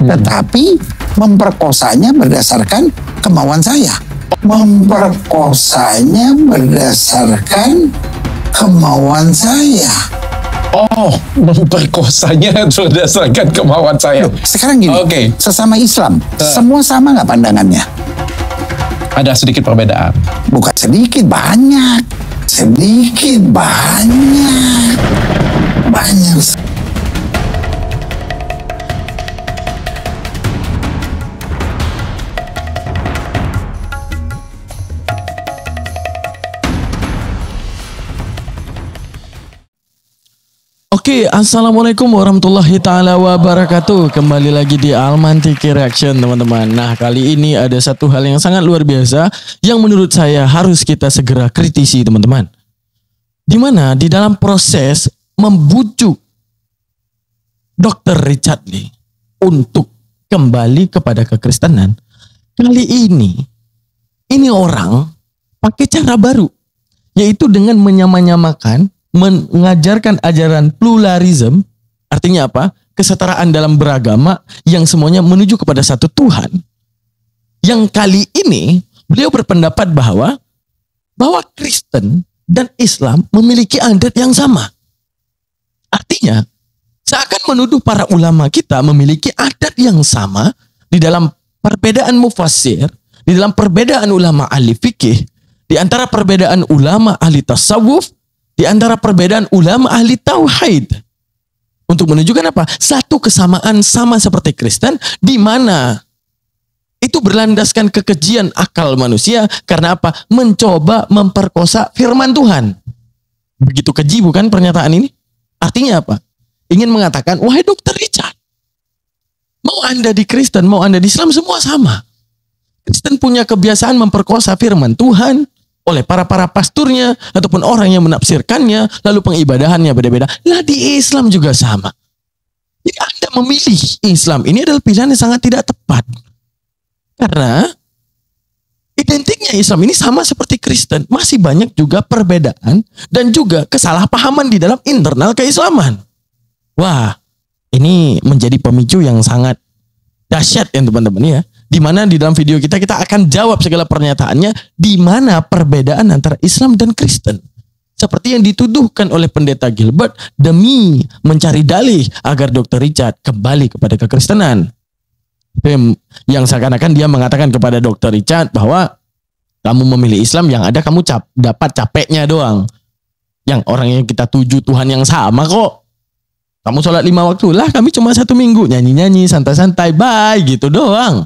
Tetapi memperkosanya berdasarkan kemauan saya. Memperkosanya berdasarkan kemauan saya. Oh, memperkosanya berdasarkan kemauan saya. Loh, sekarang gini, sesama Islam, semua sama nggak pandangannya? Ada sedikit perbedaan. Bukan sedikit, banyak. Sedikit, banyak. Banyak. Oke, assalamualaikum warahmatullahi ta'ala wabarakatuh. Kembali lagi di Almantiki Reaction, teman-teman. Nah, kali ini ada satu hal yang sangat luar biasa yang menurut saya harus kita segera kritisi, teman-teman. Dimana di dalam proses membujuk Dr. Richard Lee untuk kembali kepada kekristenan, kali ini orang pakai cara baru, yaitu dengan menyamakan mengajarkan ajaran pluralism. Artinya apa? Kesetaraan dalam beragama yang semuanya menuju kepada satu Tuhan. Yang kali ini beliau berpendapat bahwa Kristen dan Islam memiliki adat yang sama. Artinya seakan menuduh para ulama kita memiliki adat yang sama di dalam perbedaan mufassir, di dalam perbedaan ulama ahli fikih, di antara perbedaan ulama ahli tasawuf, di antara perbedaan ulama ahli tauhid, untuk menunjukkan apa? Satu kesamaan sama seperti Kristen, di mana itu berlandaskan kekejian akal manusia karena apa? Mencoba memperkosa firman Tuhan. Begitu keji bukan pernyataan ini? Artinya apa? Ingin mengatakan, wahai Dr. Richard, mau Anda di Kristen, mau Anda di Islam, semua sama. Kristen punya kebiasaan memperkosa firman Tuhan oleh para pasturnya ataupun orang yang menafsirkannya, lalu pengibadahannya beda-beda. Lah di Islam juga sama. Jadi Anda memilih Islam ini adalah pilihan yang sangat tidak tepat. Karena identiknya Islam ini sama seperti Kristen. Masih banyak juga perbedaan dan juga kesalahpahaman di dalam internal keislaman. Wah, ini menjadi pemicu yang sangat dahsyat ya teman-teman ya. Di mana di dalam video kita akan jawab segala pernyataannya di mana perbedaan antara Islam dan Kristen. Seperti yang dituduhkan oleh pendeta Gilbert demi mencari dalih agar Dr. Richard kembali kepada kekristenan. Yang seakan-akan dia mengatakan kepada Dr. Richard bahwa kamu memilih Islam, yang ada kamu dapat capeknya doang. Yang orang yang kita tuju Tuhan yang sama kok. Kamu sholat 5 waktu lah, kami cuma 1 minggu nyanyi-nyanyi santai-santai bye gitu doang.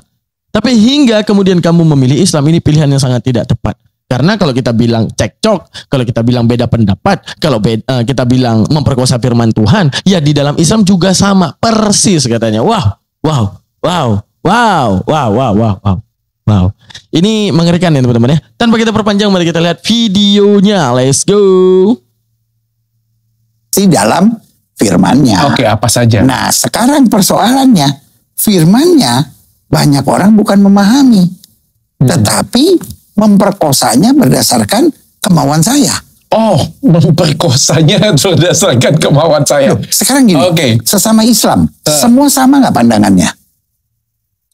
Tapi hingga kemudian kamu memilih Islam, ini pilihan yang sangat tidak tepat. Karena kalau kita bilang cekcok, kalau kita bilang beda pendapat, kalau kita bilang memperkosa firman Tuhan, ya di dalam Islam juga sama persis katanya. Wow. Ini mengerikan ya teman-teman ya. Tanpa kita perpanjang, mari kita lihat videonya. Let's go. Di dalam firmannya. Oke, apa saja? Nah, sekarang persoalannya, firmannya banyak orang bukan memahami, tetapi memperkosanya berdasarkan kemauan saya. Oh, memperkosanya berdasarkan kemauan saya. Loh, sekarang gini, sesama Islam, semua sama nggak pandangannya?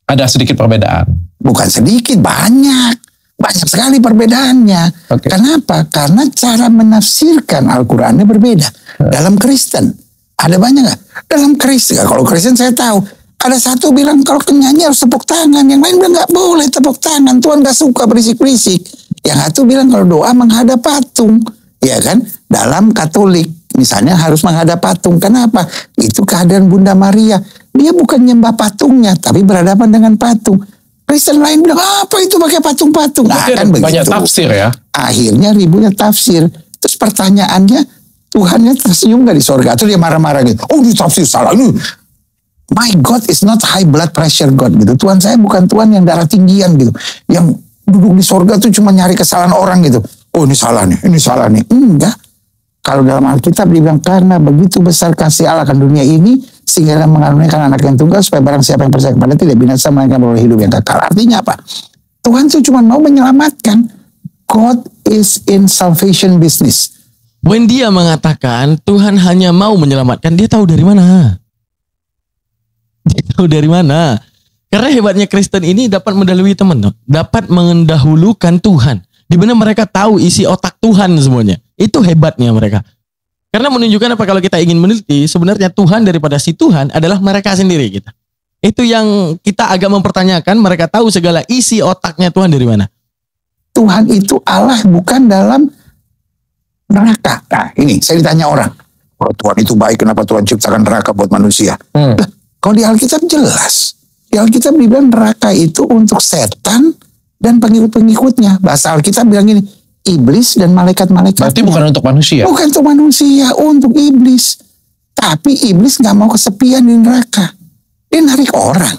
Ada sedikit perbedaan. Bukan sedikit, banyak. Banyak sekali perbedaannya. Kenapa? Karena cara menafsirkan Al-Qurannya berbeda. Dalam Kristen, ada banyak nggak? Dalam Kristen, kalau Kristen saya tahu, ada satu bilang kalau penyanyi harus tepuk tangan, yang lain bilang nggak boleh tepuk tangan, Tuhan nggak suka berisik-berisik. Yang satu bilang kalau doa menghadap patung, ya kan? Dalam Katolik misalnya harus menghadap patung. Kenapa? Itu kehadiran Bunda Maria. Dia bukan nyembah patungnya, tapi berhadapan dengan patung. Kristen lain bilang apa itu pakai patung-patung? Nah, kan banyak begitu. Tafsir ya. Akhirnya ribunya tafsir. Terus pertanyaannya, Tuhannya tersenyum nggak di sorga? Atau dia marah-marah gitu? Oh, ini tafsir salah ini. My God is not high blood pressure God gitu. Tuhan saya bukan Tuhan yang darah tinggian gitu. Yang duduk di sorga tuh cuma nyari kesalahan orang gitu. Oh ini salah nih, ini salah nih. Enggak. Kalau dalam Alkitab dibilang karena begitu besar kasih Allah akan dunia ini sehingga dia mengaruniakan anak yang tunggal supaya barang siapa yang percaya kepada tidak binasa melainkan beroleh hidup yang kekal. Artinya apa? Tuhan tuh cuma mau menyelamatkan. God is in salvation business. When dia mengatakan Tuhan hanya mau menyelamatkan, dia tahu dari mana? Dia tahu dari mana? Karena hebatnya Kristen ini dapat mendahului teman, dapat mendahulukan Tuhan. Di mana mereka tahu isi otak Tuhan semuanya. Itu hebatnya mereka. Karena menunjukkan apa, kalau kita ingin meneliti, sebenarnya Tuhan daripada si Tuhan adalah mereka sendiri kita. Itu yang kita agak mempertanyakan, mereka tahu segala isi otaknya Tuhan dari mana. Tuhan itu Allah bukan dalam neraka. Nah ini saya ditanya orang, kalau Tuhan itu baik, kenapa Tuhan ciptakan neraka buat manusia? Lah, kalau di Alkitab jelas. Di Alkitab dibilang neraka itu untuk setan dan pengikut-pengikutnya. Bahasa Alkitab bilang gini, iblis dan malaikat-malaikat. Berarti bukan untuk manusia. Bukan untuk manusia, untuk iblis. Tapi iblis gak mau kesepian di neraka. Dia narik orang.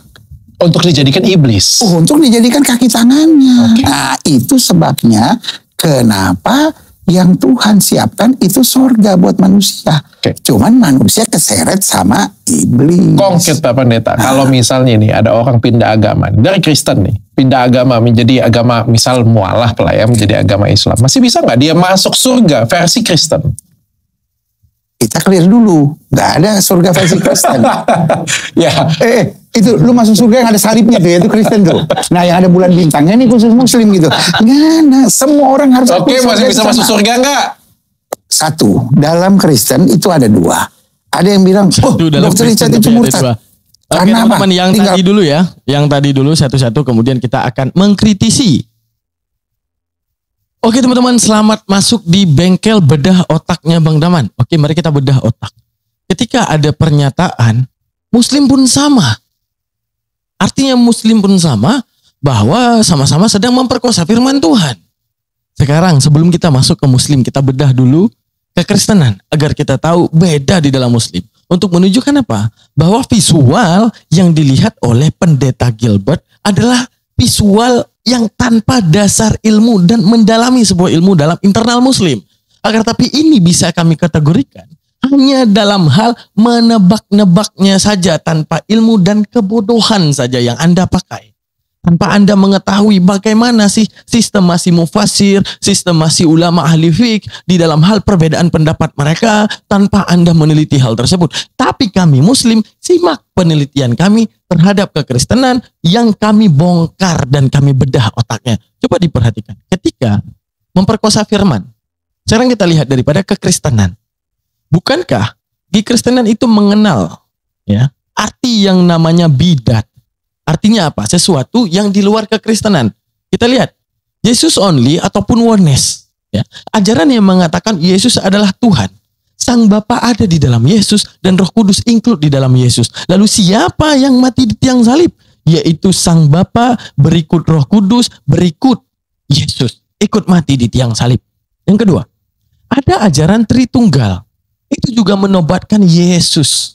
Untuk dijadikan iblis. Untuk dijadikan kaki tangannya. Okay. Nah itu sebabnya kenapa yang Tuhan siapkan itu sorga buat manusia. Okay. Cuman manusia keseret sama iblis. Konkret Pak Pendeta, kalau misalnya nih ada orang pindah agama, dari Kristen nih, pindah agama menjadi agama misal mualah lah ya, menjadi agama Islam. Masih bisa nggak dia masuk surga versi Kristen? Kita clear dulu, nggak ada surga versi Kristen. Ya. Itu lu masuk surga yang ada salibnya tuh, itu Kristen tuh. Nah yang ada bulan bintangnya nih khusus Muslim gitu. Nggak, semua orang harus. Oke, masih bisa masuk surga nggak? Satu, dalam Kristen itu ada dua. Ada yang bilang, Dr. Richard itu murtad. Karena teman-teman yang tadi dulu ya, yang tadi dulu satu-satu, kemudian kita akan mengkritisi. Oke teman-teman, selamat masuk di bengkel bedah otaknya Bang Daman. Oke, mari kita bedah otak. Ketika ada pernyataan, Muslim pun sama. Artinya Muslim pun sama, bahwa sama-sama sedang memperkosa firman Tuhan. Sekarang sebelum kita masuk ke Muslim, kita bedah dulu kekristenan. Agar kita tahu beda di dalam Muslim. Untuk menunjukkan apa? Bahwa visual yang dilihat oleh Pendeta Gilbert adalah visual yang tanpa dasar ilmu dan mendalami sebuah ilmu dalam internal Muslim. Agar tapi ini bisa kami kategorikan hanya dalam hal menebak-nebaknya saja, tanpa ilmu dan kebodohan saja yang Anda pakai. Tanpa Anda mengetahui bagaimana sih sistemasi mufasir, sistemasi ulama ahli fiqh di dalam hal perbedaan pendapat mereka, tanpa Anda meneliti hal tersebut. Tapi kami Muslim, simak penelitian kami terhadap kekristenan yang kami bongkar dan kami bedah otaknya. Coba diperhatikan. Ketika memperkosa firman, sekarang kita lihat daripada kekristenan. Bukankah di Kristenan itu mengenal ya arti yang namanya bidat? Artinya apa? Sesuatu yang di luar kekristenan. Kita lihat Yesus only ataupun oneness. Ya. Ajaran yang mengatakan Yesus adalah Tuhan. Sang Bapa ada di dalam Yesus dan Roh Kudus include di dalam Yesus. Lalu siapa yang mati di tiang salib? Yaitu Sang Bapa, berikut Roh Kudus, berikut Yesus. Ikut mati di tiang salib. Yang kedua, ada ajaran Tritunggal. Itu juga menobatkan Yesus.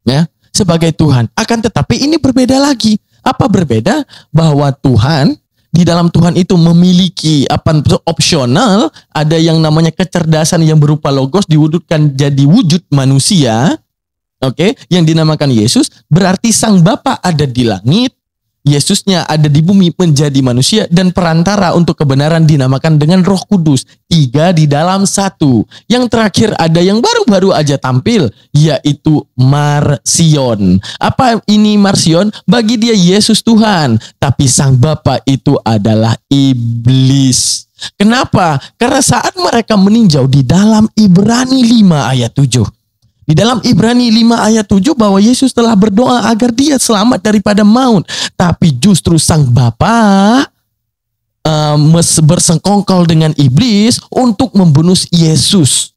Ya. Sebagai Tuhan. Akan tetapi ini berbeda lagi. Apa berbeda? Bahwa Tuhan, di dalam Tuhan itu memiliki apa opsional, ada yang namanya kecerdasan yang berupa logos diwujudkan jadi wujud manusia. Oke, yang dinamakan Yesus, berarti Sang Bapa ada di langit, Yesusnya ada di bumi menjadi manusia, dan perantara untuk kebenaran dinamakan dengan Roh Kudus. 3 di dalam 1. Yang terakhir ada yang baru-baru aja tampil, yaitu Marsion. Apa ini Marsion? Bagi dia Yesus Tuhan, tapi Sang Bapa itu adalah iblis. Kenapa? Karena saat mereka meninjau di dalam Ibrani 5 ayat 7. Di dalam Ibrani 5 ayat 7 bahwa Yesus telah berdoa agar dia selamat daripada maut. Tapi justru Sang Bapa bersengkongkol dengan iblis untuk membunuh Yesus.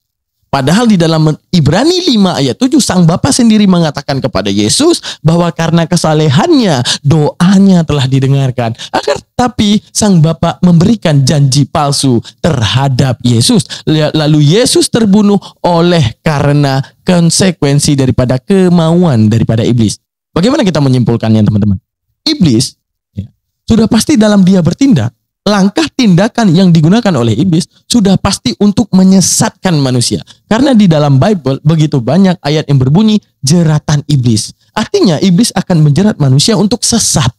Padahal di dalam Ibrani 5 ayat 7 Sang Bapa sendiri mengatakan kepada Yesus bahwa karena kesalehannya doanya telah didengarkan. Tapi Sang Bapa memberikan janji palsu terhadap Yesus. Lalu Yesus terbunuh oleh karena konsekuensi daripada kemauan daripada iblis. Bagaimana kita menyimpulkannya teman-teman? Iblis ya, sudah pasti dalam dia bertindak. Langkah tindakan yang digunakan oleh iblis sudah pasti untuk menyesatkan manusia. Karena di dalam Bible begitu banyak ayat yang berbunyi jeratan iblis. Artinya iblis akan menjerat manusia untuk sesat.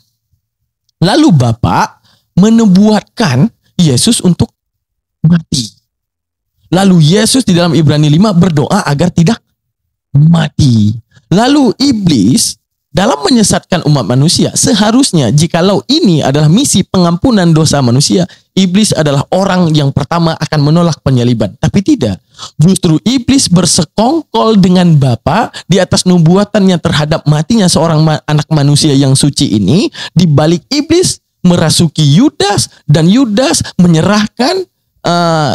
Lalu Bapa menubuatkan Yesus untuk mati. Lalu Yesus di dalam Ibrani 5 berdoa agar tidak mati. Lalu iblis dalam menyesatkan umat manusia, seharusnya jikalau ini adalah misi pengampunan dosa manusia, iblis adalah orang yang pertama akan menolak penyaliban. Tapi tidak. Justru iblis bersekongkol dengan Bapa di atas nubuatannya terhadap matinya seorang anak manusia yang suci ini. Di balik iblis merasuki Yudas, dan Yudas menyerahkan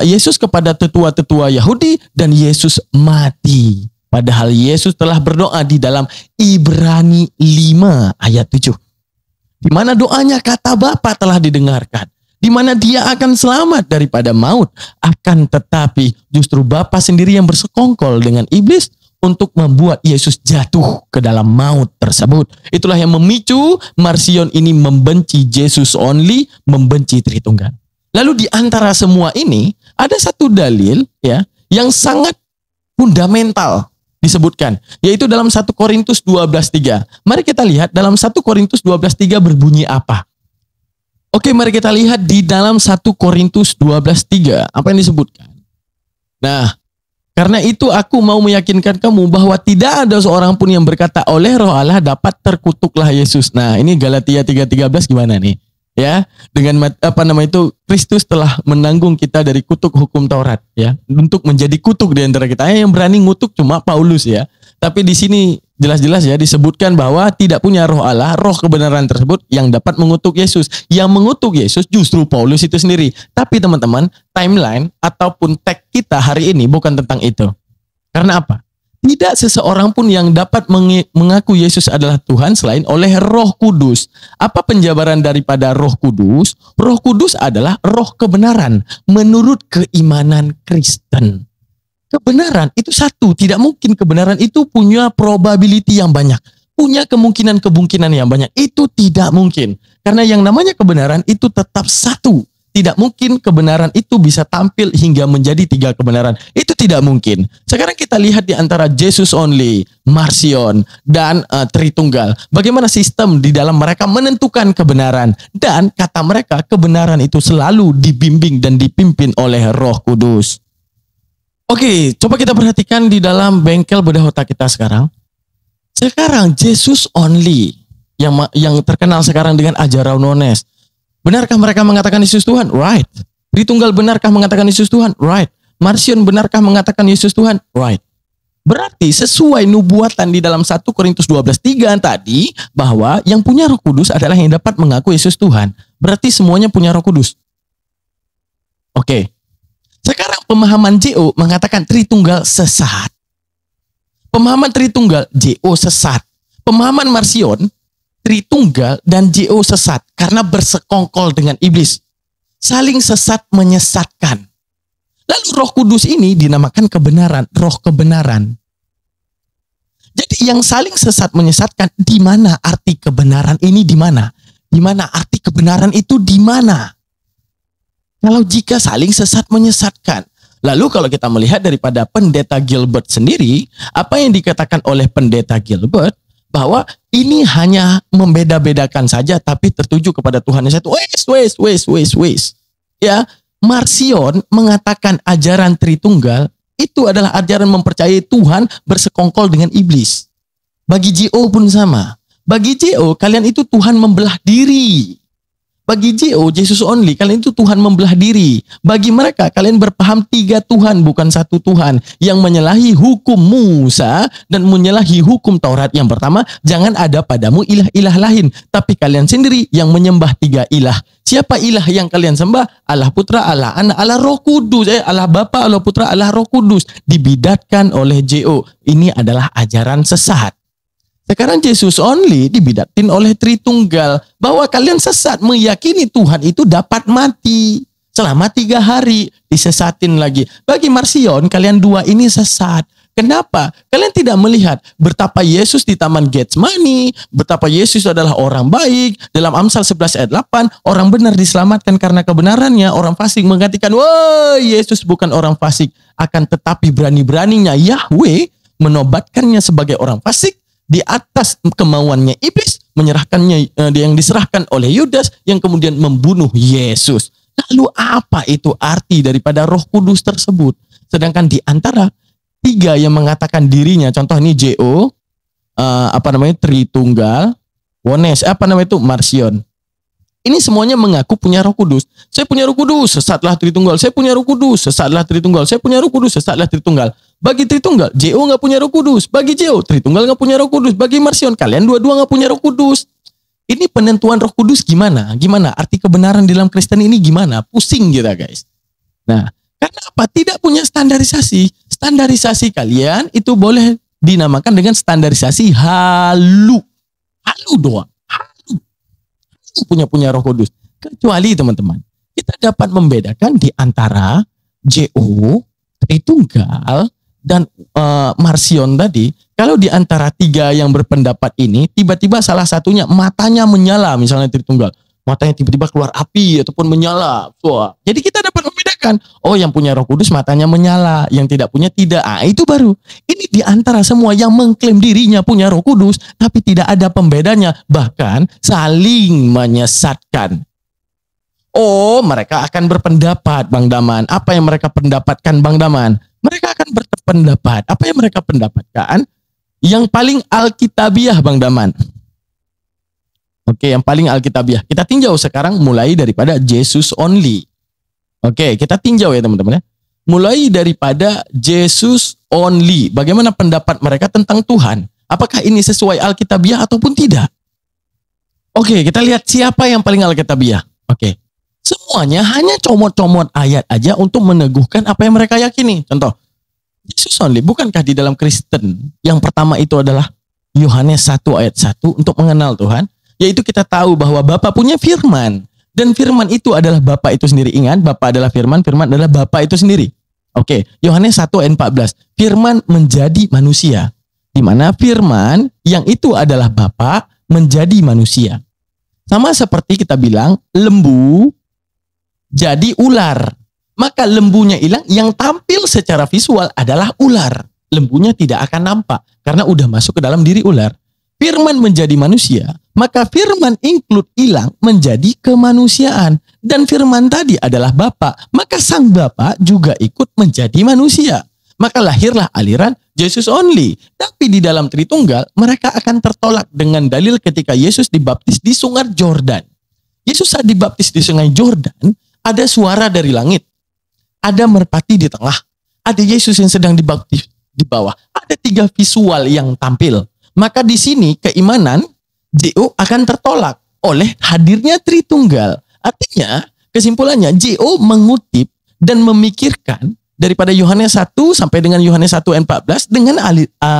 Yesus kepada tetua-tetua Yahudi, dan Yesus mati. Padahal Yesus telah berdoa di dalam Ibrani 5 ayat 7. Di mana doanya kata Bapa telah didengarkan. Di mana dia akan selamat daripada maut. Akan tetapi justru Bapa sendiri yang bersekongkol dengan iblis untuk membuat Yesus jatuh ke dalam maut tersebut. Itulah yang memicu Marcion ini membenci Jesus only, membenci Tritunggal. Lalu di antara semua ini ada satu dalil ya yang sangat fundamental disebutkan, yaitu dalam 1 Korintus 12:3. Mari kita lihat dalam 1 Korintus 12:3 berbunyi apa. Oke, mari kita lihat di dalam 1 Korintus 12:3 apa yang disebutkan. Nah, karena itu aku mau meyakinkan kamu bahwa tidak ada seorang pun yang berkata oleh Roh Allah dapat terkutuklah Yesus. Nah, ini Galatia 3:13 gimana nih? Ya, dengan Kristus telah menanggung kita dari kutuk hukum Taurat ya, untuk menjadi kutuk di antara kita. Yang berani ngutuk cuma Paulus ya. Tapi di sini jelas-jelas ya disebutkan bahwa tidak punya Roh Allah, roh kebenaran tersebut yang dapat mengutuk Yesus. Yang mengutuk Yesus justru Paulus itu sendiri. Tapi teman-teman, timeline ataupun tag kita hari ini bukan tentang itu. Karena apa? Tidak seseorang pun yang dapat mengaku Yesus adalah Tuhan selain oleh Roh Kudus. Apa penjabaran daripada Roh Kudus? Roh Kudus adalah roh kebenaran menurut keimanan Kristen. Kebenaran itu satu, tidak mungkin kebenaran itu punya probability yang banyak. Punya kemungkinan yang banyak. Itu tidak mungkin. Karena yang namanya kebenaran itu tetap satu. Tidak mungkin kebenaran itu bisa tampil hingga menjadi 3 kebenaran. Itu tidak mungkin. Sekarang kita lihat di antara Jesus only, Marcion, dan Tritunggal. Bagaimana sistem di dalam mereka menentukan kebenaran. Dan kata mereka kebenaran itu selalu dibimbing dan dipimpin oleh Roh Kudus. Oke, coba kita perhatikan di dalam bengkel bedah otak kita sekarang. Sekarang Jesus only yang terkenal sekarang dengan ajaran Nones. Benarkah mereka mengatakan Yesus Tuhan? Right. Tritunggal benarkah mengatakan Yesus Tuhan? Right. Marcion benarkah mengatakan Yesus Tuhan? Right. Berarti sesuai nubuatan di dalam 1 Korintus 12:3 tadi, bahwa yang punya Roh Kudus adalah yang dapat mengaku Yesus Tuhan. Berarti semuanya punya Roh Kudus. Oke. Sekarang pemahaman JO mengatakan Tritunggal sesat. Pemahaman Tritunggal, JO sesat. Pemahaman Marcion, Tritunggal dan JO sesat karena bersekongkol dengan iblis. Saling sesat menyesatkan. Lalu Roh Kudus ini dinamakan kebenaran, roh kebenaran. Jadi yang saling sesat menyesatkan, di mana arti kebenaran ini di mana? Di mana arti kebenaran itu di mana? Kalau jika saling sesat menyesatkan. Lalu kalau kita melihat daripada Pendeta Gilbert sendiri, apa yang dikatakan oleh Pendeta Gilbert, bahwa ini hanya membeda-bedakan saja tapi tertuju kepada Tuhan yang satu. Wes. Ya, Marcion mengatakan ajaran Tritunggal itu adalah ajaran mempercayai Tuhan bersekongkol dengan iblis. Bagi JO pun sama. Bagi JO kalian itu Tuhan membelah diri. Bagi JO, Jesus only, kalian itu Tuhan membelah diri. Bagi mereka, kalian berpaham 3 Tuhan, bukan 1 Tuhan. Yang menyalahi hukum Musa dan menyalahi hukum Taurat. Yang pertama, jangan ada padamu ilah-ilah lain. Tapi kalian sendiri yang menyembah 3 ilah. Siapa ilah yang kalian sembah? Allah Putra, Allah Anak, Allah Roh Kudus. Allah Bapa, Allah Putra, Allah Roh Kudus. Dibidatkan oleh JO. Ini adalah ajaran sesat. Sekarang Jesus only dibidatin oleh Tritunggal. Bahwa kalian sesat meyakini Tuhan itu dapat mati. Selama 3 hari disesatin lagi. Bagi Marcion, kalian 2 ini sesat. Kenapa? Kalian tidak melihat betapa Yesus di Taman Getsemani, betapa Yesus adalah orang baik. Dalam Amsal 11 ayat 8, orang benar diselamatkan karena kebenarannya. Orang fasik menggantikan, wah Yesus bukan orang fasik. Akan tetapi berani-beraninya Yahweh menobatkannya sebagai orang fasik. Di atas kemauannya iblis, menyerahkannya yang diserahkan oleh Yudas yang kemudian membunuh Yesus. Lalu apa itu arti daripada Roh Kudus tersebut? Sedangkan di antara 3 yang mengatakan dirinya, contoh ini JO, Tritunggal, Wones, Marsion. Ini semuanya mengaku punya Roh Kudus. Saya punya Roh Kudus, sesatlah Tritunggal. Saya punya Roh Kudus, sesatlah Tritunggal. Saya punya Roh Kudus, sesatlah Tritunggal. Bagi Tritunggal, JO nggak punya Roh Kudus. Bagi JO, Tritunggal nggak punya Roh Kudus. Bagi Marsion, kalian dua-dua nggak punya Roh Kudus. Ini penentuan Roh Kudus gimana? Gimana? Arti kebenaran di dalam Kristen ini gimana? Pusing kita, guys. Nah, karena apa? Tidak punya standarisasi. Standarisasi kalian itu boleh dinamakan dengan standarisasi halu. Halu doang. Punya Roh Kudus. Kecuali teman-teman, kita dapat membedakan di antara JO, Tritunggal, dan Marsion tadi. Kalau di antara tiga yang berpendapat ini, tiba-tiba salah satunya matanya menyala, misalnya Tritunggal, matanya tiba-tiba keluar api ataupun menyala. Jadi kita dapat membedakan, oh yang punya Roh Kudus matanya menyala, yang tidak punya tidak. Itu baru. Ini di antara semua yang mengklaim dirinya punya Roh Kudus, tapi tidak ada pembedanya, bahkan saling menyesatkan. Oh, mereka akan berpendapat, Bang Daman. Apa yang mereka pendapatkan, Bang Daman? Mereka akan berpendapat. Apa yang mereka pendapatkan? Yang paling alkitabiah, Bang Daman. Oke, yang paling alkitabiah. Kita tinjau sekarang mulai daripada Jesus only. Oke, kita tinjau ya teman-teman ya. Mulai daripada Jesus only. Bagaimana pendapat mereka tentang Tuhan? Apakah ini sesuai alkitabiah ataupun tidak? Oke, kita lihat siapa yang paling alkitabiah. Oke. Semuanya hanya comot-comot ayat aja untuk meneguhkan apa yang mereka yakini. Contoh, Jesus only. Bukankah di dalam Kristen yang pertama itu adalah Yohanes 1 ayat 1 untuk mengenal Tuhan? Yaitu kita tahu bahwa Bapa punya firman. Dan firman itu adalah Bapa itu sendiri. Ingat, Bapa adalah firman, firman adalah Bapa itu sendiri. Oke, Yohanes 1 ayat 14. Firman menjadi manusia. Di mana firman yang itu adalah Bapa menjadi manusia. Sama seperti kita bilang, lembu jadi ular. Maka lembunya hilang, yang tampil secara visual adalah ular. Lembunya tidak akan nampak karena udah masuk ke dalam diri ular. Firman menjadi manusia, maka firman include hilang menjadi kemanusiaan. Dan firman tadi adalah Bapa, maka sang Bapa juga ikut menjadi manusia. Maka lahirlah aliran Jesus only. Tapi di dalam Tritunggal, mereka akan tertolak dengan dalil ketika Yesus dibaptis di Sungai Jordan. Yesus saat dibaptis di Sungai Jordan, ada suara dari langit. Ada merpati di tengah. Ada Yesus yang sedang dibaptis di bawah. Ada 3 visual yang tampil. Maka di sini keimanan JO akan tertolak oleh hadirnya Tritunggal. Artinya kesimpulannya JO mengutip dan memikirkan daripada Yohanes 1 sampai dengan Yohanes 1 ayat 14 dengan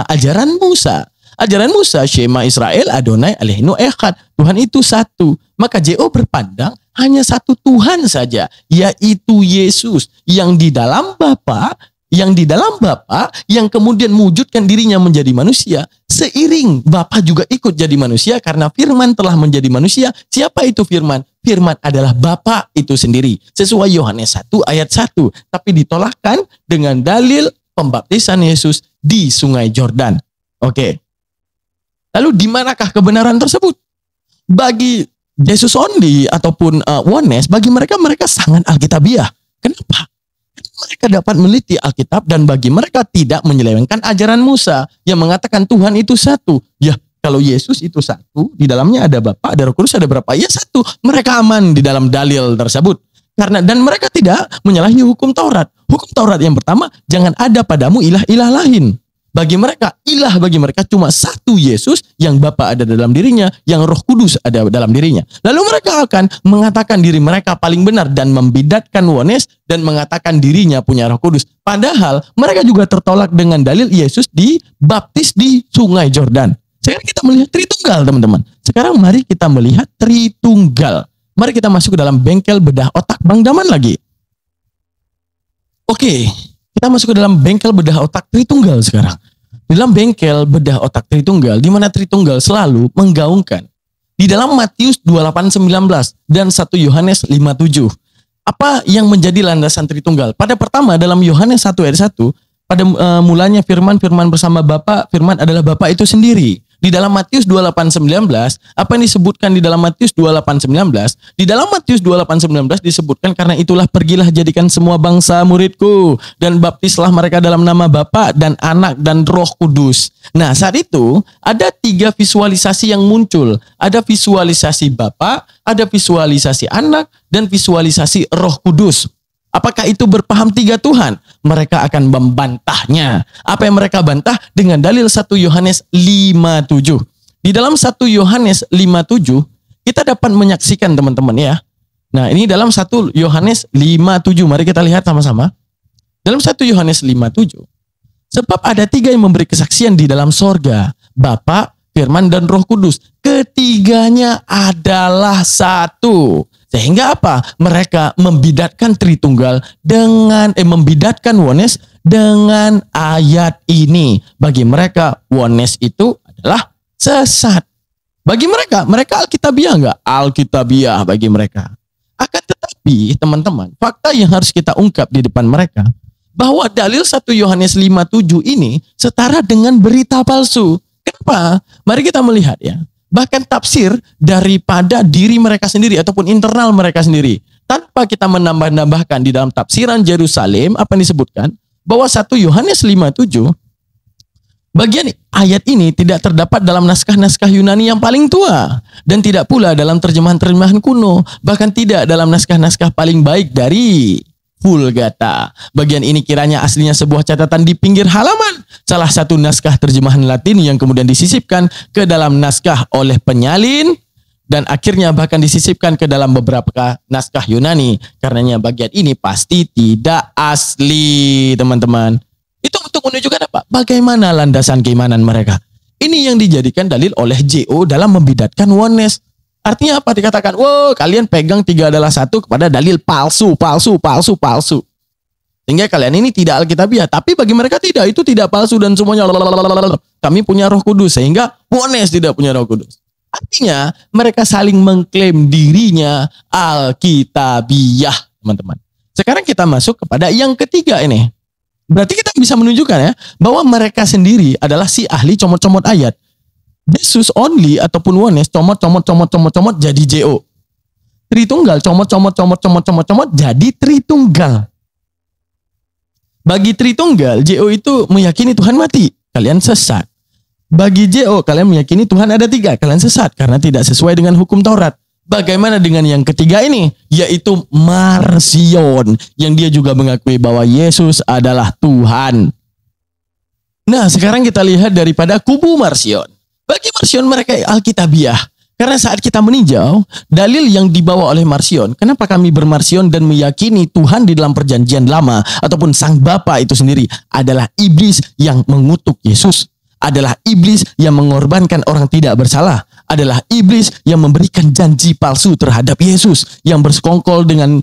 ajaran Musa. Ajaran Musa, Shema Israel, Adonai Eloheinu Echad. Tuhan itu satu. Maka JO berpandang hanya satu Tuhan saja, yaitu Yesus yang di dalam Bapa, yang kemudian mewujudkan dirinya menjadi manusia. Seiring Bapa juga ikut jadi manusia karena firman telah menjadi manusia. Siapa itu firman? Firman adalah Bapa itu sendiri. Sesuai Yohanes 1 ayat 1. Tapi ditolakkan dengan dalil pembaptisan Yesus di Sungai Jordan. Oke. Lalu di manakah kebenaran tersebut? Bagi Jesus only ataupun oneness, bagi mereka sangat alkitabiah. Kenapa? Mereka dapat meliti Alkitab dan bagi mereka tidak menyelewengkan ajaran Musa yang mengatakan Tuhan itu satu. Ya, kalau Yesus itu satu, di dalamnya ada Bapa, ada Roh Kudus, ada berapa? Ya satu. Mereka aman di dalam dalil tersebut. Dan mereka tidak menyalahi hukum Taurat. Hukum Taurat yang pertama, jangan ada padamu ilah-ilah lain. Bagi mereka, ilah bagi mereka cuma satu Yesus yang Bapa ada dalam dirinya, yang Roh Kudus ada dalam dirinya. Lalu mereka akan mengatakan diri mereka paling benar dan membidatkan oneness dan mengatakan dirinya punya Roh Kudus. Padahal mereka juga tertolak dengan dalil Yesus dibaptis di Sungai Jordan. Sekarang kita melihat Tritunggal, teman-teman. Sekarang mari kita melihat Tritunggal. Mari kita masuk ke dalam bengkel bedah otak Bang Daman lagi. Oke. Kita masuk ke dalam bengkel bedah otak Tritunggal sekarang. Di dalam bengkel bedah otak Tritunggal, di mana Tritunggal selalu menggaungkan. Di dalam Matius 28:19 dan 1 Yohanes 5:7. Apa yang menjadi landasan Tritunggal? Pada pertama dalam Yohanes 1 ayat 1, pada mulanya firman bersama Bapa, firman adalah Bapa itu sendiri. Di dalam Matius 28:19, apa yang disebutkan di dalam Matius 28:19? Di dalam Matius 28:19 disebutkan, karena itulah pergilah jadikan semua bangsa muridku dan baptislah mereka dalam nama Bapa dan Anak dan Roh Kudus. Nah, saat itu ada 3 visualisasi yang muncul. Ada visualisasi Bapa, ada visualisasi Anak, dan visualisasi Roh Kudus. Apakah itu berpaham 3 Tuhan? Mereka akan membantahnya. Apa yang mereka bantah? Dengan dalil 1 Yohanes 5:7. Di dalam 1 Yohanes 5:7, kita dapat menyaksikan teman-teman ya. Nah, ini dalam 1 Yohanes 5:7. Mari kita lihat sama-sama. Dalam 1 Yohanes 5:7. Sebab ada 3 yang memberi kesaksian di dalam sorga. Bapa, Firman, dan Roh Kudus. Ketiganya adalah satu. Sehingga apa? Mereka membidatkan Tritunggal dengan membidatkan oneness dengan ayat ini. Bagi mereka oneness itu adalah sesat. Bagi mereka Alkitabiah enggak? Alkitabiah bagi mereka. Akan tetapi teman-teman, fakta yang harus kita ungkap di depan mereka, bahwa dalil 1 Yohanes 5:7 ini setara dengan berita palsu. Kenapa? Mari kita melihat ya. Bahkan tafsir daripada diri mereka sendiri ataupun internal mereka sendiri. Tanpa kita menambah-nambahkan di dalam tafsiran Yerusalem, apa yang disebutkan? Bahwa 1 Yohanes 5:7, bagian ayat ini tidak terdapat dalam naskah-naskah Yunani yang paling tua. Dan tidak pula dalam terjemahan-terjemahan kuno. Bahkan tidak dalam naskah-naskah paling baik dari Vulgata. Bagian ini kiranya aslinya sebuah catatan di pinggir halaman salah satu naskah terjemahan Latin yang kemudian disisipkan ke dalam naskah oleh penyalin dan akhirnya bahkan disisipkan ke dalam beberapa naskah Yunani. Karenanya bagian ini pasti tidak asli, teman-teman. Itu untuk menunjukkan apa? Bagaimana landasan keimanan mereka. Ini yang dijadikan dalil oleh JO dalam membidatkan oneness. Artinya apa? Dikatakan, wow, kalian pegang 3 adalah satu kepada dalil palsu. Sehingga kalian ini tidak Alkitabiah. Tapi bagi mereka tidak, itu tidak palsu dan semuanya kami punya Roh Kudus. Sehingga oneness tidak punya Roh Kudus. Artinya mereka saling mengklaim dirinya Alkitabiah, teman-teman. Sekarang kita masuk kepada yang ketiga ini. Berarti kita bisa menunjukkan ya, bahwa mereka sendiri adalah si ahli comot-comot ayat. Jesus only ataupun oneness comot jadi JO. Tritunggal comot jadi Tritunggal. Bagi Tritunggal, JO itu meyakini Tuhan mati, kalian sesat. Bagi JO, kalian meyakini Tuhan ada 3, kalian sesat karena tidak sesuai dengan hukum Taurat. Bagaimana dengan yang ketiga ini? Yaitu Marcion, yang dia juga mengakui bahwa Yesus adalah Tuhan. Nah, sekarang kita lihat daripada kubu Marcion. Bagi Marcion mereka Alkitabiah. Karena saat kita meninjau dalil yang dibawa oleh Marcion, kenapa kami bermarcion dan meyakini Tuhan di dalam perjanjian lama ataupun Sang Bapa itu sendiri adalah iblis yang mengutuk Yesus, adalah iblis yang mengorbankan orang tidak bersalah, adalah iblis yang memberikan janji palsu terhadap Yesus, yang bersekongkol dengan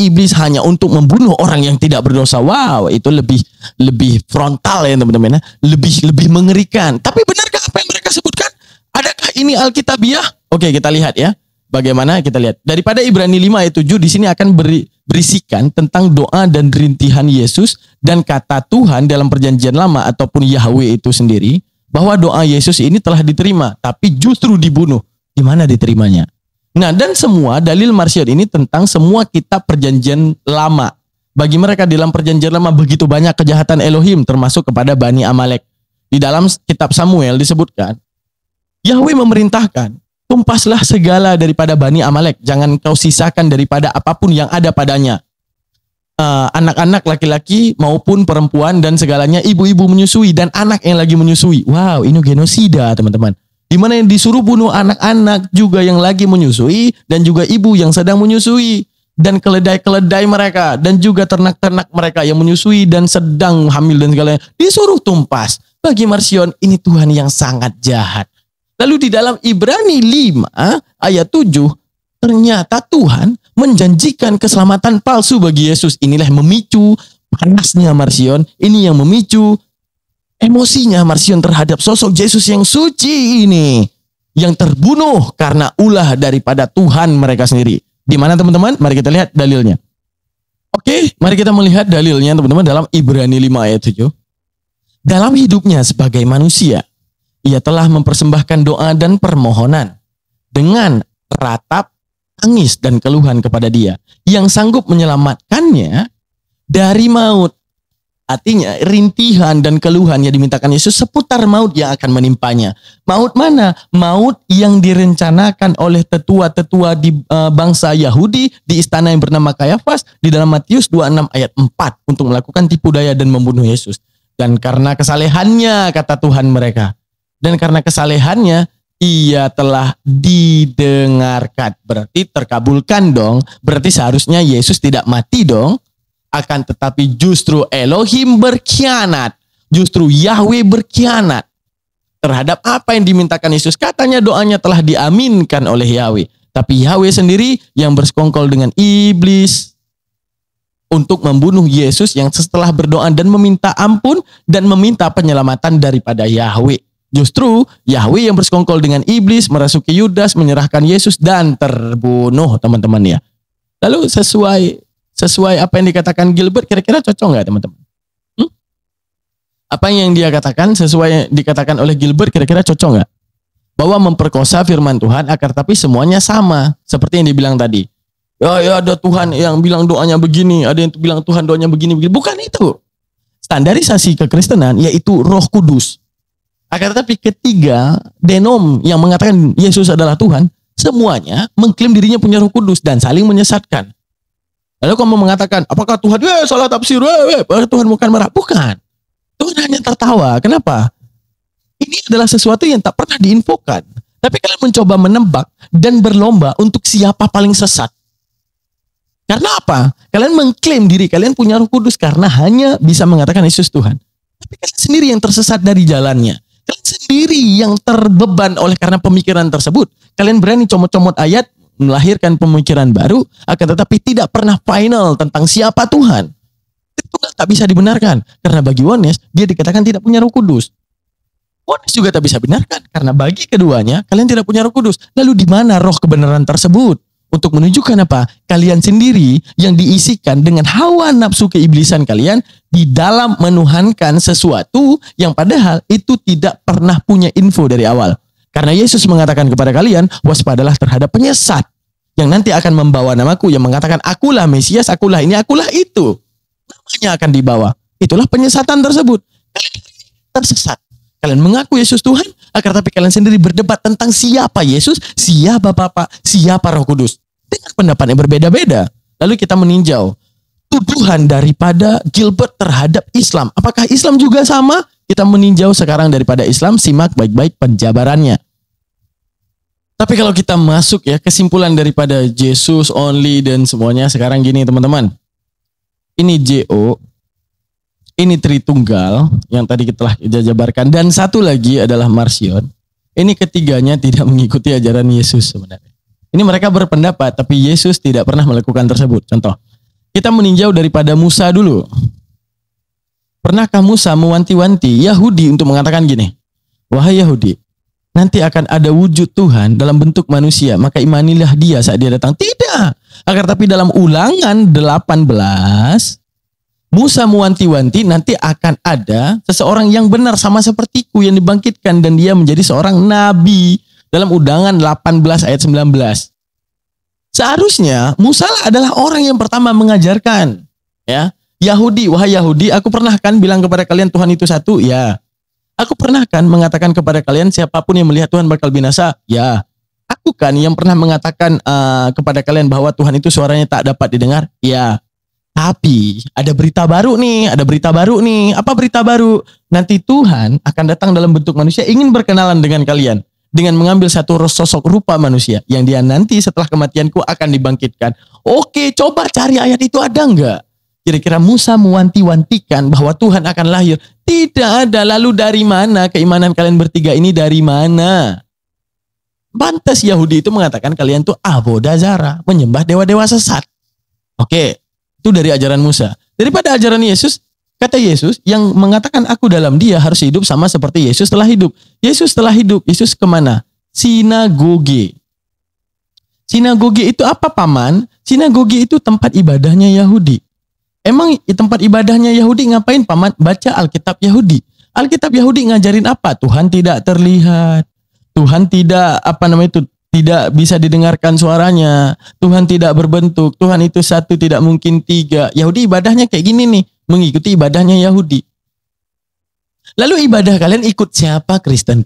iblis hanya untuk membunuh orang yang tidak berdosa. Wow, itu lebih frontal ya teman-teman, lebih mengerikan. Tapi benarkah apa yang mereka sebutkan? Adakah ini Alkitabiah? Oke, kita lihat ya. Bagaimana kita lihat. Daripada Ibrani 5 ayat 7 di sini akan berisikan tentang doa dan rintihan Yesus dan kata Tuhan dalam perjanjian lama ataupun Yahweh itu sendiri, bahwa doa Yesus ini telah diterima tapi justru dibunuh. Di mana diterimanya? Nah, dan semua dalil Marcion ini tentang semua kitab perjanjian lama. Bagi mereka di dalam perjanjian lama begitu banyak kejahatan Elohim termasuk kepada Bani Amalek. Di dalam kitab Samuel disebutkan Yahweh memerintahkan, tumpaslah segala daripada Bani Amalek, jangan kau sisakan daripada apapun yang ada padanya. Anak-anak laki-laki maupun perempuan dan segalanya, ibu-ibu menyusui dan anak yang lagi menyusui. Wow, ini genosida teman-teman. Di mana yang disuruh bunuh anak-anak juga yang lagi menyusui dan juga ibu yang sedang menyusui. Dan keledai-keledai mereka dan juga ternak-ternak mereka yang menyusui dan sedang hamil dan segalanya disuruh tumpas. Bagi Marcion ini Tuhan yang sangat jahat. Lalu di dalam Ibrani 5 ayat 7, ternyata Tuhan menjanjikan keselamatan palsu bagi Yesus. Inilah yang memicu panasnya Marcion. Ini yang memicu emosinya Marcion terhadap sosok Yesus yang suci ini. Yang terbunuh karena ulah daripada Tuhan mereka sendiri. Di mana teman-teman? Mari kita lihat dalilnya. Oke, mari kita melihat dalilnya teman-teman dalam Ibrani 5 ayat 7. Dalam hidupnya sebagai manusia, ia telah mempersembahkan doa dan permohonan dengan ratap, tangis dan keluhan kepada Dia yang sanggup menyelamatkannya dari maut. Artinya rintihan dan keluhan yang dimintakan Yesus seputar maut yang akan menimpanya. Maut mana? Maut yang direncanakan oleh tetua-tetua di bangsa Yahudi di istana yang bernama Kayafas di dalam Matius 26 ayat 4 untuk melakukan tipu daya dan membunuh Yesus. Dan karena kesalehannya, kata Tuhan mereka, dan karena kesalehannya ia telah didengarkan. Berarti terkabulkan dong. Berarti seharusnya Yesus tidak mati dong. Akan tetapi justru Elohim berkhianat. Justru Yahweh berkhianat terhadap apa yang dimintakan Yesus. Katanya doanya telah diaminkan oleh Yahweh. Tapi Yahweh sendiri yang bersekongkol dengan iblis untuk membunuh Yesus yang setelah berdoa dan meminta ampun dan meminta penyelamatan daripada Yahweh. Justru Yahweh yang bersekongkol dengan iblis merasuki Yudas, menyerahkan Yesus dan terbunuh, teman-teman ya. Lalu sesuai apa yang dikatakan Gilbert, kira-kira cocok nggak teman-teman? Apa yang dia katakan sesuai dikatakan oleh Gilbert, kira-kira cocok nggak? Bahwa memperkosa firman Tuhan agar tapi semuanya sama. Seperti yang dibilang tadi. Ya ada Tuhan yang bilang doanya begini, ada yang bilang Tuhan doanya begini. Bukan itu. Standarisasi kekristenan yaitu Roh Kudus. Akan tetapi ketiga denom yang mengatakan Yesus adalah Tuhan, semuanya mengklaim dirinya punya Roh Kudus dan saling menyesatkan. Lalu kamu mengatakan, apakah Tuhan salah tafsir? Tuhan bukan marah. Bukan. Tuhan hanya tertawa. Kenapa? Ini adalah sesuatu yang tak pernah diinfokan. Tapi kalian mencoba menebak dan berlomba untuk siapa paling sesat. Karena apa? Kalian mengklaim diri kalian punya Roh Kudus karena hanya bisa mengatakan Yesus Tuhan. Tapi kalian sendiri yang tersesat dari jalannya. Kalian sendiri yang terbeban oleh karena pemikiran tersebut. Kalian berani comot-comot ayat, melahirkan pemikiran baru, akan tetapi tidak pernah final tentang siapa Tuhan. Itu tak bisa dibenarkan. Karena bagi Oneness, dia dikatakan tidak punya Roh Kudus. Oneness juga tak bisa benarkan. Karena bagi keduanya, kalian tidak punya Roh Kudus. Lalu di mana roh kebenaran tersebut? Untuk menunjukkan apa? Kalian sendiri yang diisikan dengan hawa nafsu keiblisan kalian di dalam menuhankan sesuatu yang padahal itu tidak pernah punya info dari awal. Karena Yesus mengatakan kepada kalian, waspadalah terhadap penyesat yang nanti akan membawa namaku, yang mengatakan akulah Mesias, akulah ini, akulah itu. Namanya akan dibawa. Itulah penyesatan tersebut. Kalian tersesat. Kalian mengaku Yesus Tuhan, akan tapi kalian sendiri berdebat tentang siapa Yesus, siapa Bapa, siapa Roh Kudus. Dengan pendapat yang berbeda-beda. Lalu kita meninjau tuduhan daripada Gilbert terhadap Islam. Apakah Islam juga sama? Kita meninjau sekarang daripada Islam, simak baik-baik penjabarannya. Tapi kalau kita masuk ya kesimpulan daripada Jesus only dan semuanya sekarang gini teman-teman. Ini JO, ini Tritunggal yang tadi kita telah jabarkan, dan satu lagi adalah Marcion. Ini ketiganya tidak mengikuti ajaran Yesus sebenarnya. Ini mereka berpendapat tapi Yesus tidak pernah melakukan tersebut. Contoh, kita meninjau daripada Musa dulu. Pernahkah Musa mewanti-wanti Yahudi untuk mengatakan gini, wahai Yahudi, nanti akan ada wujud Tuhan dalam bentuk manusia, maka imanilah dia saat dia datang. Tidak. Agar tapi dalam Ulangan 18, Musa mewanti-wanti nanti akan ada seseorang yang benar sama sepertiku yang dibangkitkan dan dia menjadi seorang nabi. Dalam Ulangan 18 ayat 19. Seharusnya Musa adalah orang yang pertama mengajarkan. Ya, Yahudi, wahai Yahudi, aku pernah kan bilang kepada kalian Tuhan itu satu? Ya. Aku pernah kan mengatakan kepada kalian siapapun yang melihat Tuhan bakal binasa? Ya. Aku kan yang pernah mengatakan kepada kalian bahwa Tuhan itu suaranya tak dapat didengar? Ya. Tapi ada berita baru nih, Apa berita baru? Nanti Tuhan akan datang dalam bentuk manusia ingin berkenalan dengan kalian. Dengan mengambil satu sosok rupa manusia yang dia nanti setelah kematianku akan dibangkitkan. Oke, coba cari ayat itu ada enggak? Kira-kira Musa mewanti-wantikan bahwa Tuhan akan lahir. Tidak ada. Lalu dari mana keimanan kalian bertiga ini dari mana? Pantas Yahudi itu mengatakan kalian tuh Avodah Zarah, menyembah dewa-dewa sesat. Oke, itu dari ajaran Musa. Daripada ajaran Yesus, kata Yesus yang mengatakan aku dalam dia harus hidup sama seperti Yesus telah hidup. Yesus telah hidup. Yesus kemana? Sinagoge. Sinagoge itu apa paman? Sinagoge itu tempat ibadahnya Yahudi. Emang tempat ibadahnya Yahudi ngapain paman? Baca Alkitab Yahudi. Alkitab Yahudi ngajarin apa? Tuhan tidak terlihat. Tuhan tidak tidak bisa didengarkan suaranya. Tuhan tidak berbentuk. Tuhan itu satu, tidak mungkin tiga. Yahudi ibadahnya kayak gini nih, mengikuti ibadahnya Yahudi. Lalu ibadah kalian ikut siapa? Kristen.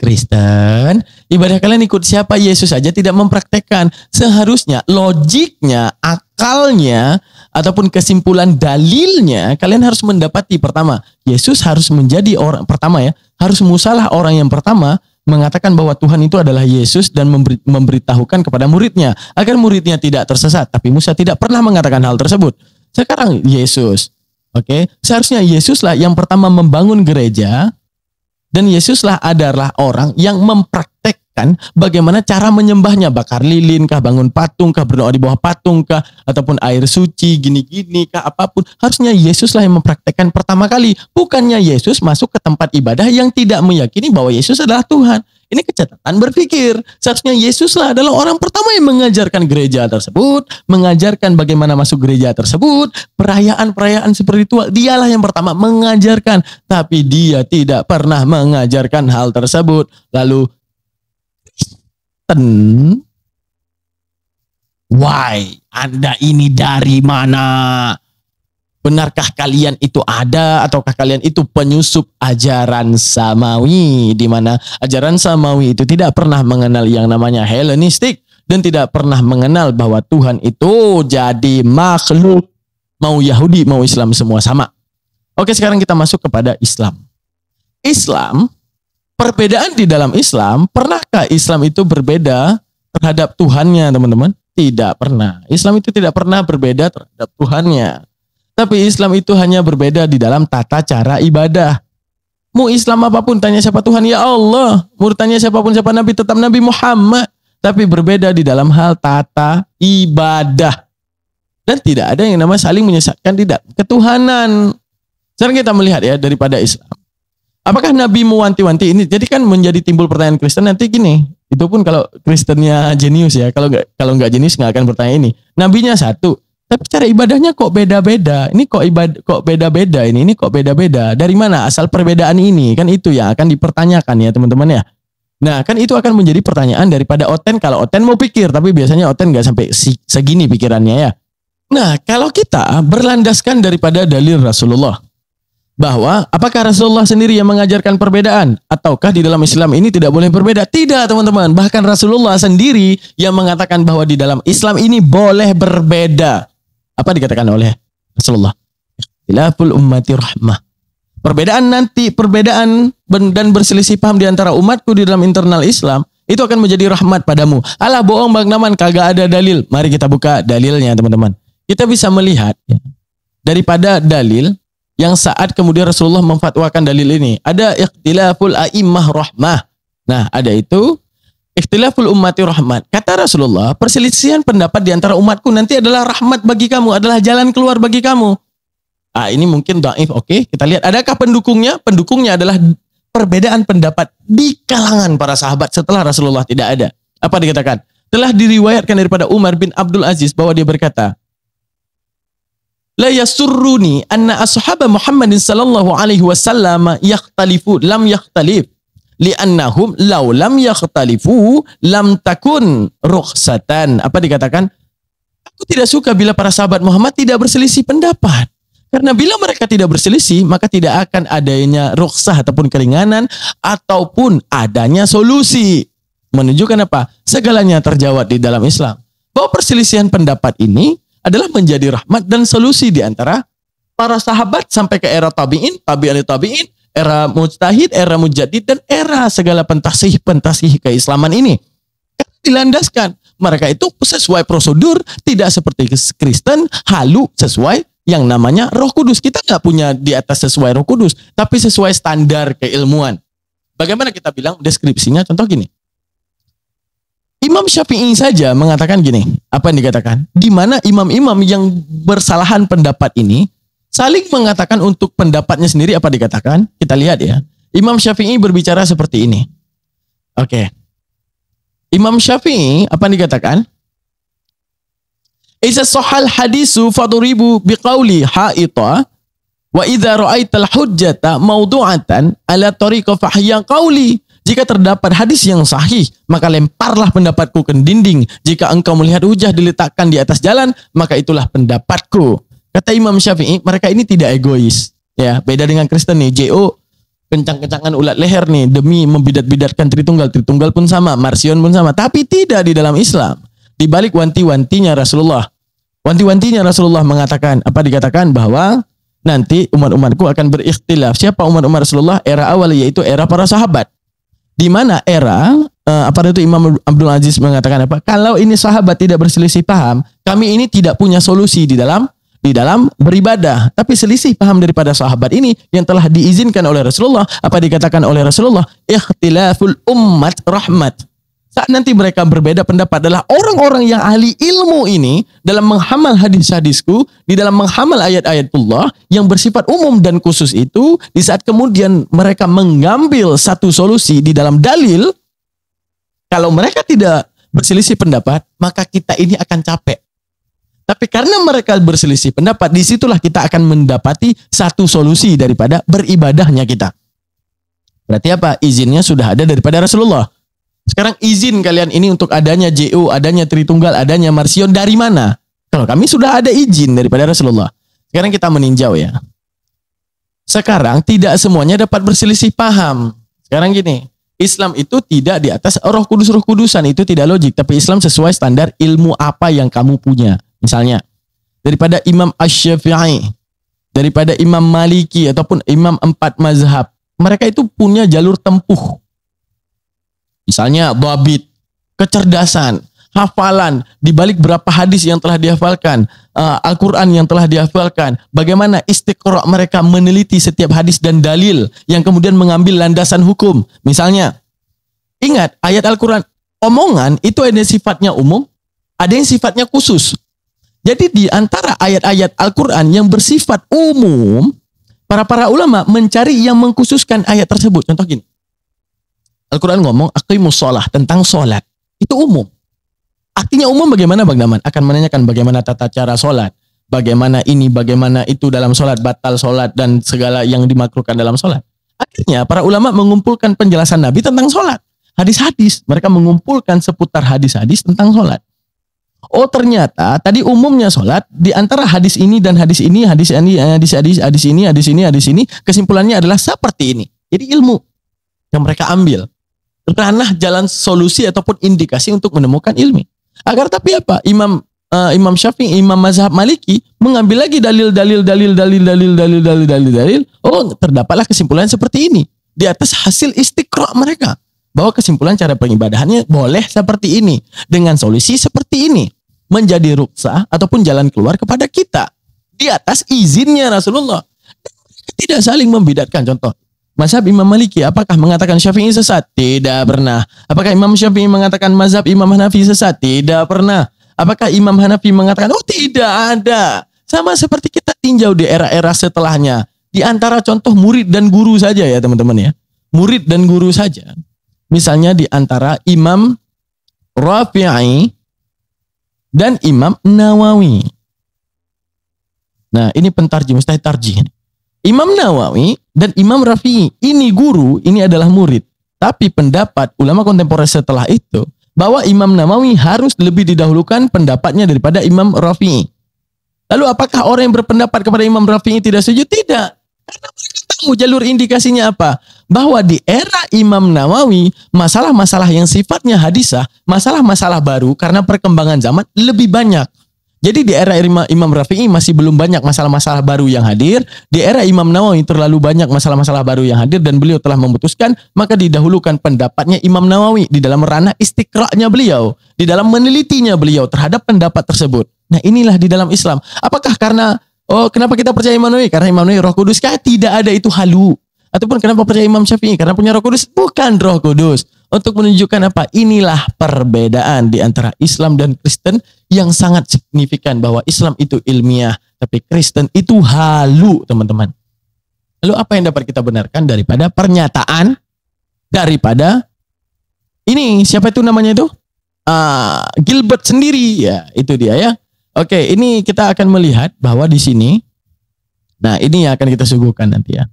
Ibadah kalian ikut siapa? Yesus saja tidak mempraktekkan. Seharusnya, logiknya, akalnya, ataupun kesimpulan dalilnya, kalian harus mendapati pertama, Yesus harus menjadi orang pertama ya, harus musalah orang yang pertama mengatakan bahwa Tuhan itu adalah Yesus dan memberitahukan kepada muridnya agar muridnya tidak tersesat. Tapi Musa tidak pernah mengatakan hal tersebut. Sekarang Yesus, seharusnya Yesuslah yang pertama membangun gereja dan Yesuslah adalah orang yang mempraktekkan bagaimana cara menyembahnya, bakar lilin kah, bangun patung kah, berdoa di bawah patung kah, ataupun air suci gini-gini kah, apapun. Harusnya Yesuslah yang mempraktekkan pertama kali. Bukannya Yesus masuk ke tempat ibadah yang tidak meyakini bahwa Yesus adalah Tuhan. Ini kecatatan berpikir. Seharusnya Yesuslah adalah orang pertama yang mengajarkan gereja tersebut, mengajarkan bagaimana masuk gereja tersebut, perayaan-perayaan spiritual. Dialah yang pertama mengajarkan, tapi dia tidak pernah mengajarkan hal tersebut. Lalu Kristen, why? Anda ini dari mana? Benarkah kalian itu ada ataukah kalian itu penyusup ajaran samawi, di mana ajaran samawi itu tidak pernah mengenal yang namanya Helenistik dan tidak pernah mengenal bahwa Tuhan itu jadi makhluk, mau Yahudi mau Islam semua sama. Oke, sekarang kita masuk kepada Islam. Islam, perbedaan di dalam Islam, pernahkah Islam itu berbeda terhadap Tuhannya, teman-teman? Tidak pernah. Islam itu tidak pernah berbeda terhadap Tuhannya. Tapi Islam itu hanya berbeda di dalam tata cara ibadah. Mau Islam apapun, tanya siapa Tuhan, ya Allah. Mau tanya siapapun siapa Nabi, tetap Nabi Muhammad. Tapi berbeda di dalam hal tata ibadah. Dan tidak ada yang namanya saling menyesatkan di dalam ketuhanan. Sekarang kita melihat ya daripada Islam. Apakah Nabi mewanti-wanti ini? Jadi kan menjadi timbul pertanyaan Kristen nanti gini. Itu pun kalau Kristennya jenius ya. Kalau nggak jenius nggak akan bertanya ini. Nabinya satu. Tapi cara ibadahnya kok beda-beda. Ini kok beda-beda ini kok beda-beda. Dari mana asal perbedaan ini? Kan itu yang akan dipertanyakan ya teman-teman ya. Nah kan itu akan menjadi pertanyaan daripada Oten. Kalau Oten mau pikir, tapi biasanya Oten nggak sampai segini pikirannya ya. Nah kalau kita berlandaskan daripada dalil Rasulullah, bahwa apakah Rasulullah sendiri yang mengajarkan perbedaan ataukah di dalam Islam ini tidak boleh berbeda? Tidak teman-teman. Bahkan Rasulullah sendiri yang mengatakan bahwa di dalam Islam ini boleh berbeda. Apa dikatakan oleh Rasulullah? Khilaful ummati rahmah. Perbedaan dan berselisih paham di antara umatku di dalam internal Islam itu akan menjadi rahmat padamu. Alah bohong Bang Naman, kagak ada dalil. Mari kita buka dalilnya teman-teman. Kita bisa melihat ya, daripada dalil yang saat kemudian Rasulullah memfatwakan dalil ini. Ada ikhtilaful a'immah rahmah. Nah ada itu ikhtilaful ummati rahmat. Kata Rasulullah, perselisihan pendapat di antara umatku nanti adalah rahmat bagi kamu, adalah jalan keluar bagi kamu. Ini mungkin dhaif, oke. Kita lihat adakah pendukungnya? Pendukungnya adalah perbedaan pendapat di kalangan para sahabat setelah Rasulullah tidak ada. Apa dikatakan? Telah diriwayatkan daripada Umar bin Abdul Aziz bahwa dia berkata, la yasurruni anna ashaba Muhammadin sallallahu alaihi wasallam lam yakhtalif. Li'annahum law lam yakhtalifu lam takun rukhsatan. Apa dikatakan? Aku tidak suka bila para sahabat Muhammad tidak berselisih pendapat. Karena bila mereka tidak berselisih, maka tidak akan adanya rukhsah ataupun keringanan ataupun adanya solusi. Menunjukkan apa? Segalanya terjawab di dalam Islam. Bahwa perselisihan pendapat ini adalah menjadi rahmat dan solusi di antara para sahabat sampai ke era tabi'in, tabi'in, era mujtahid, era mujaddid, dan era segala pentasih keislaman ini. Karena dilandaskan. Mereka itu sesuai prosedur, tidak seperti Kristen, halu sesuai yang namanya Roh Kudus. Kita nggak punya di atas sesuai Roh Kudus, tapi sesuai standar keilmuan. Bagaimana kita bilang deskripsinya? Contoh gini. Imam Syafi'i saja mengatakan gini. Apa yang dikatakan? Di mana imam-imam yang bersalahan pendapat ini saling mengatakan untuk pendapatnya sendiri. Apa dikatakan? Kita lihat ya. Imam Syafi'i berbicara seperti ini. Oke. Imam Syafi'i apa yang dikatakan? Iza sahal hadisu faduribu biqauli ha'ita Wa idza ra'aital hujjata mawdu'atan ala tariqa fahya qauli. Jika terdapat hadis yang sahih, maka lemparlah pendapatku ke dinding. Jika engkau melihat hujah diletakkan di atas jalan, maka itulah pendapatku. Kata Imam Syafi'i, mereka ini tidak egois. Ya, beda dengan Kristen nih, JO kencang-kencangan ulat leher nih demi membidat-bidatkan Tritunggal. Tritunggal pun sama, Marsion pun sama, tapi tidak di dalam Islam. Di balik wanti-wantinya Rasulullah. Wanti-wantinya Rasulullah mengatakan, apa dikatakan bahwa nanti umat-umatku akan berikhtilaf. Siapa umat-umat Rasulullah? Era awal yaitu era para sahabat. Di mana era apa itu Imam Abdul Aziz mengatakan apa? Kalau ini sahabat tidak berselisih paham, kami ini tidak punya solusi di dalam beribadah. Tapi selisih paham daripada sahabat ini yang telah diizinkan oleh Rasulullah. Apa dikatakan oleh Rasulullah? Ikhtilaful ummat rahmat. Saat nanti mereka berbeda pendapat adalah orang-orang yang ahli ilmu ini dalam menghamal hadis-hadisku, di dalam menghamal ayat-ayatullah yang bersifat umum dan khusus itu, di saat kemudian mereka mengambil satu solusi di dalam dalil, kalau mereka tidak berselisih pendapat, maka kita ini akan capek. Tapi karena mereka berselisih pendapat, disitulah kita akan mendapati satu solusi daripada beribadahnya kita. Berarti apa? Izinnya sudah ada daripada Rasulullah. Sekarang izin kalian ini untuk adanya JO, adanya Tritunggal, adanya Marsion dari mana? Kalau kami sudah ada izin daripada Rasulullah. Sekarang kita meninjau ya. Sekarang tidak semuanya dapat berselisih paham. Sekarang gini, Islam itu tidak di atas roh kudusan itu tidak logik. Tapi Islam sesuai standar ilmu apa yang kamu punya. Misalnya, daripada Imam Asy-Syafi'i, daripada Imam Maliki, ataupun Imam 4 mazhab. Mereka itu punya jalur tempuh. Misalnya dhabit, kecerdasan, hafalan, dibalik berapa hadis yang telah dihafalkan, Al-Quran yang telah dihafalkan, bagaimana istiqra' mereka meneliti setiap hadis dan dalil yang kemudian mengambil landasan hukum. Misalnya, ingat ayat Al-Quran, omongan itu ada sifatnya umum, ada yang sifatnya khusus. Jadi di antara ayat-ayat Al-Quran yang bersifat umum, para ulama mencari yang mengkhususkan ayat tersebut. Contoh gini. Al-Quran ngomong aqimus shalah tentang sholat. Itu umum. Artinya umum bagaimana Bang Daman? Akan menanyakan bagaimana tata cara sholat. Bagaimana ini, bagaimana itu dalam sholat, batal sholat, dan segala yang dimakruhkan dalam sholat. Akhirnya para ulama mengumpulkan penjelasan Nabi tentang sholat. Hadis-hadis. Mereka mengumpulkan seputar hadis-hadis tentang sholat. Oh ternyata tadi umumnya sholat. Di antara hadis ini dan hadis ini, hadis ini, kesimpulannya adalah seperti ini. Jadi ilmu yang mereka ambil. Ranah jalan solusi ataupun indikasi untuk menemukan ilmi. Agar tapi apa? Imam Syafi'i, Imam mazhab Maliki mengambil lagi dalil. Oh, terdapatlah kesimpulan seperti ini di atas hasil istiqra' mereka. Bahwa kesimpulan cara pengibadahannya boleh seperti ini dengan solusi seperti ini. Menjadi rukhsah ataupun jalan keluar kepada kita di atas izinnya Rasulullah. Tidak saling membidatkan. Contoh, mazhab Imam Maliki, apakah mengatakan Syafi'i sesat? Tidak pernah. Apakah Imam Syafi'i mengatakan mazhab Imam Hanafi sesat? Tidak pernah. Apakah Imam Hanafi mengatakan, oh tidak ada. Sama seperti kita tinjau di era-era setelahnya. Di antara contoh murid dan guru saja ya teman-teman ya. Murid dan guru saja. Misalnya di antara Imam Rafi'i dan Imam Nawawi. Nah ini pentarjih, mustahil tarjih. Imam Nawawi dan Imam Rafi'i, ini guru, ini adalah murid. Tapi pendapat ulama kontemporer setelah itu, bahwa Imam Nawawi harus lebih didahulukan pendapatnya daripada Imam Rafi'i. Lalu apakah orang yang berpendapat kepada Imam Rafi'i tidak setuju? Tidak. Karena mereka tahu jalur indikasinya apa. Bahwa di era Imam Nawawi, masalah-masalah yang sifatnya hadisah, masalah-masalah baru karena perkembangan zaman lebih banyak. Jadi di era Imam Rafi'i masih belum banyak masalah-masalah baru yang hadir. Di era Imam Nawawi terlalu banyak masalah-masalah baru yang hadir dan beliau telah memutuskan, maka didahulukan pendapatnya Imam Nawawi di dalam ranah istiqra'nya beliau, di dalam menelitinya beliau terhadap pendapat tersebut. Nah inilah di dalam Islam. Apakah karena, kenapa kita percaya Imam Nawawi? Karena Imam Nawawi Roh Kudus? Tidak ada itu halu. Ataupun kenapa percaya Imam Syafi'i? Karena punya Roh Kudus? Bukan Roh Kudus. Untuk menunjukkan apa? Inilah perbedaan di antara Islam dan Kristen yang sangat signifikan, bahwa Islam itu ilmiah, tapi Kristen itu halu, teman-teman. Lalu apa yang dapat kita benarkan daripada pernyataan daripada ini, siapa itu namanya itu? Gilbert sendiri, ya itu dia ya. Oke, ini kita akan melihat bahwa di sini Nah, ini yang akan kita suguhkan nanti ya.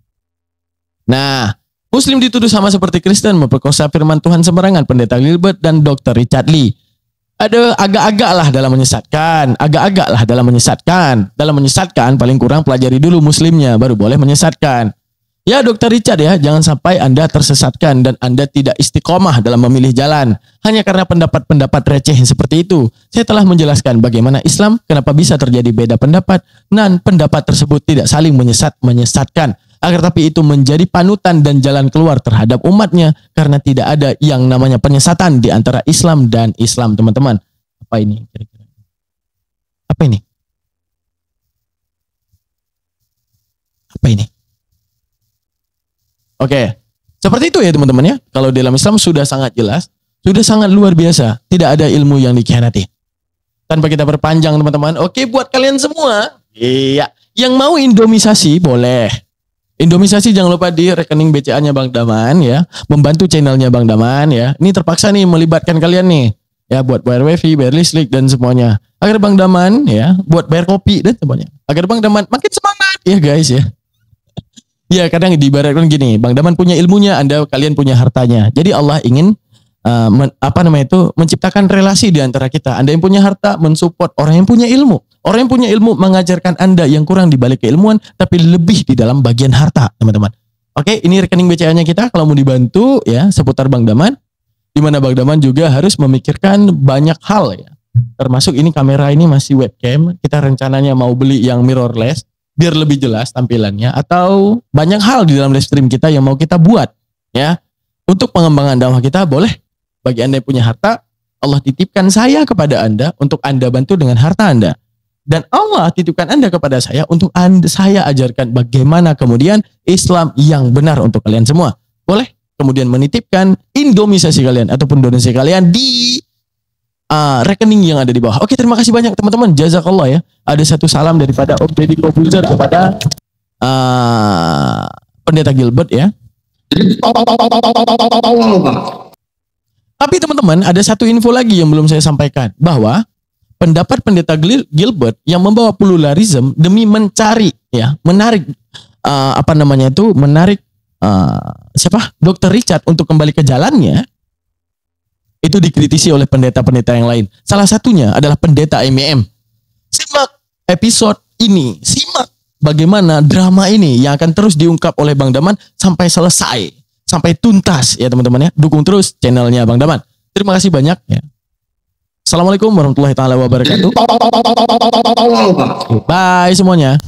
Nah, Muslim dituduh sama seperti Kristen memperkosa firman Tuhan sembarangan, Pendeta Gilbert dan Dr. Richard Lee. Ada agak-agak lah dalam menyesatkan, agak-agak lah dalam menyesatkan. Dalam menyesatkan paling kurang pelajari dulu Muslimnya, baru boleh menyesatkan. Ya Dr. Richard ya, jangan sampai Anda tersesatkan dan Anda tidak istiqomah dalam memilih jalan. Hanya karena pendapat-pendapat receh seperti itu. Saya telah menjelaskan bagaimana Islam, kenapa bisa terjadi beda pendapat, dan pendapat tersebut tidak saling menyesatkan. Agar tapi itu menjadi panutan dan jalan keluar terhadap umatnya. Karena tidak ada yang namanya penyesatan di antara Islam dan Islam, teman-teman. Apa ini kira-kira? Apa ini? Apa ini? Oke, seperti itu ya teman-teman ya. Kalau dalam Islam sudah sangat jelas, sudah sangat luar biasa. Tidak ada ilmu yang dikhianati. Tanpa kita berpanjang teman-teman. Oke, buat kalian semua, iya, yang mau indomisasi boleh. Indomisasi jangan lupa di rekening BCA-nya Bang Daman ya. Membantu channelnya Bang Daman ya. Ini terpaksa nih melibatkan kalian nih. Ya buat bayar wifi, bayar listrik dan semuanya. Agar Bang Daman ya, buat bayar kopi dan semuanya. Agar Bang Daman makin semangat ya guys ya. Ya kadang diibaratkan gini, Bang Daman punya ilmunya, kalian punya hartanya. Jadi Allah ingin menciptakan relasi di antara kita. Anda yang punya harta mensupport orang yang punya ilmu. Orang yang punya ilmu mengajarkan Anda yang kurang di balik keilmuan, tapi lebih di dalam bagian harta, teman-teman. Oke, ini rekening BCA-nya kita. Kalau mau dibantu ya seputar Bang Daman, di mana Bang Daman juga harus memikirkan banyak hal ya. Termasuk ini kamera ini masih webcam. Kita rencananya mau beli yang mirrorless biar lebih jelas tampilannya, atau banyak hal di dalam live stream kita yang mau kita buat ya. Untuk pengembangan dakwah kita boleh. Bagi Anda yang punya harta, Allah titipkan saya kepada Anda untuk Anda bantu dengan harta Anda. Dan Allah titipkan Anda kepada saya untuk saya ajarkan bagaimana kemudian Islam yang benar untuk kalian semua. Boleh kemudian menitipkan indomisasi kalian ataupun donasi kalian di rekening yang ada di bawah. Oke, terima kasih banyak teman-teman. Jazakallah ya. Ada satu salam daripada Om Deddy Kobuzer kepada Pendeta Gilbert ya. Tapi teman-teman, ada satu info lagi yang belum saya sampaikan, bahwa pendapat Pendeta Gilbert yang membawa pluralisme demi mencari ya, menarik menarik Dr. Richard untuk kembali ke jalannya, itu dikritisi oleh pendeta-pendeta yang lain. Salah satunya adalah pendeta MEM. Simak episode ini, simak bagaimana drama ini yang akan terus diungkap oleh Bang Daman sampai selesai, sampai tuntas ya teman-teman ya. Dukung terus channelnya Bang Daman. Terima kasih banyak ya. Assalamualaikum warahmatullahi taala wabarakatuh. Bye semuanya.